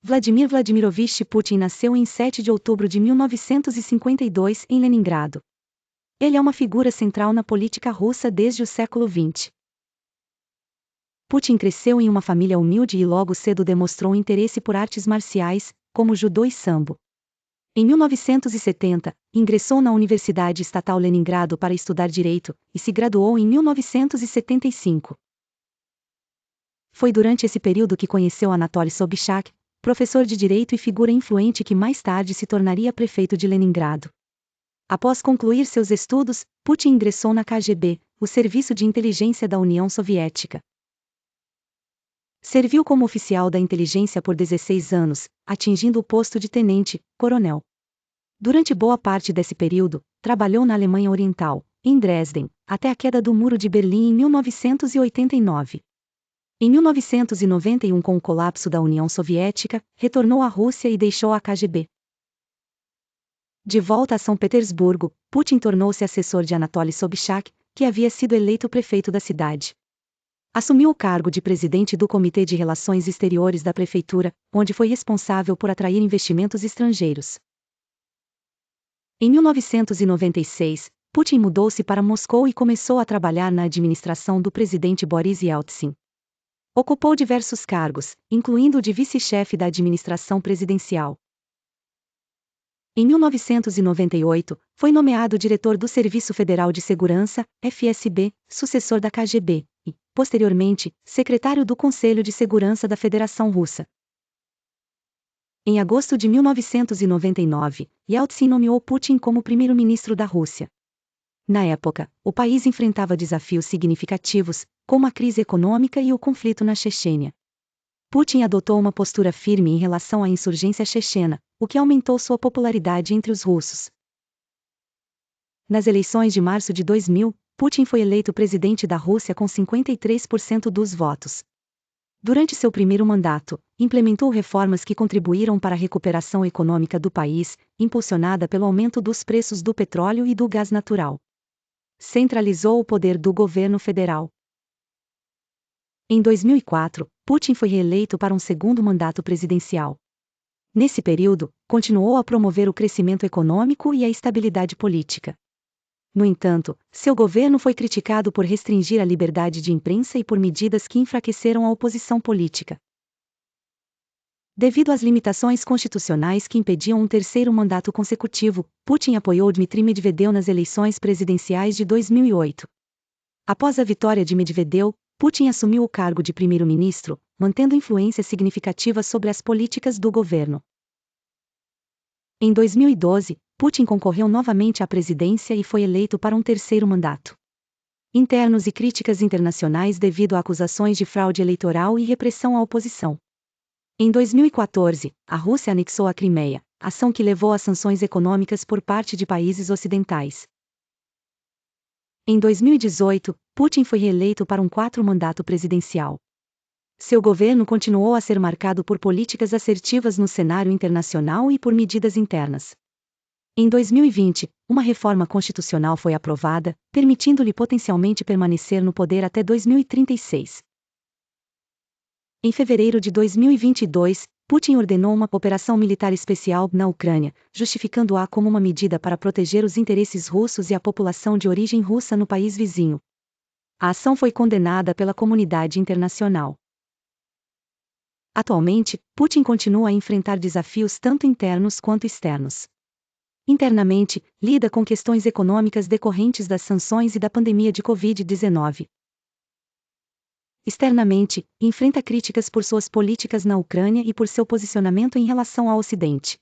Vladimir Vladimirovich Putin nasceu em 7 de outubro de 1952 em Leningrado. Ele é uma figura central na política russa desde o século XX. Putin cresceu em uma família humilde e logo cedo demonstrou interesse por artes marciais, como judô e sambo. Em 1970, ingressou na Universidade Estatal Leningrado para estudar direito, e se graduou em 1975. Foi durante esse período que conheceu Anatoly Sobchak, professor de direito e figura influente que mais tarde se tornaria prefeito de Leningrado. Após concluir seus estudos, Putin ingressou na KGB, o Serviço de Inteligência da União Soviética. Serviu como oficial da inteligência por 16 anos, atingindo o posto de tenente-coronel. Durante boa parte desse período, trabalhou na Alemanha Oriental, em Dresden, até a queda do Muro de Berlim em 1989. Em 1991, com o colapso da União Soviética, retornou à Rússia e deixou a KGB. De volta a São Petersburgo, Putin tornou-se assessor de Anatoly Sobchak, que havia sido eleito prefeito da cidade. Assumiu o cargo de presidente do Comitê de Relações Exteriores da prefeitura, onde foi responsável por atrair investimentos estrangeiros. Em 1996, Putin mudou-se para Moscou e começou a trabalhar na administração do presidente Boris Yeltsin. Ocupou diversos cargos, incluindo o de vice-chefe da administração presidencial. Em 1998, foi nomeado diretor do Serviço Federal de Segurança, FSB, sucessor da KGB, e, posteriormente, secretário do Conselho de Segurança da Federação Russa. Em agosto de 1999, Yeltsin nomeou Putin como primeiro-ministro da Rússia. Na época, o país enfrentava desafios significativos, como a crise econômica e o conflito na Chechênia. Putin adotou uma postura firme em relação à insurgência chechena, o que aumentou sua popularidade entre os russos. Nas eleições de março de 2000, Putin foi eleito presidente da Rússia com 53% dos votos. Durante seu primeiro mandato, implementou reformas que contribuíram para a recuperação econômica do país, impulsionada pelo aumento dos preços do petróleo e do gás natural. Centralizou o poder do governo federal. Em 2004, Putin foi reeleito para um segundo mandato presidencial. Nesse período, continuou a promover o crescimento econômico e a estabilidade política. No entanto, seu governo foi criticado por restringir a liberdade de imprensa e por medidas que enfraqueceram a oposição política. Devido às limitações constitucionais que impediam um terceiro mandato consecutivo, Putin apoiou Dmitry Medvedev nas eleições presidenciais de 2008. Após a vitória de Medvedev, Putin assumiu o cargo de primeiro-ministro, mantendo influência significativa sobre as políticas do governo. Em 2012, Putin concorreu novamente à presidência e foi eleito para um terceiro mandato. Internos e críticas internacionais devido a acusações de fraude eleitoral e repressão à oposição. Em 2014, a Rússia anexou a Crimeia, ação que levou a sanções econômicas por parte de países ocidentais. Em 2018, Putin foi reeleito para um quarto mandato presidencial. Seu governo continuou a ser marcado por políticas assertivas no cenário internacional e por medidas internas. Em 2020, uma reforma constitucional foi aprovada, permitindo-lhe potencialmente permanecer no poder até 2036. Em fevereiro de 2022, Putin ordenou uma operação militar especial na Ucrânia, justificando-a como uma medida para proteger os interesses russos e a população de origem russa no país vizinho. A ação foi condenada pela comunidade internacional. Atualmente, Putin continua a enfrentar desafios tanto internos quanto externos. Internamente, lida com questões econômicas decorrentes das sanções e da pandemia de Covid-19. Externamente, enfrenta críticas por suas políticas na Ucrânia e por seu posicionamento em relação ao Ocidente.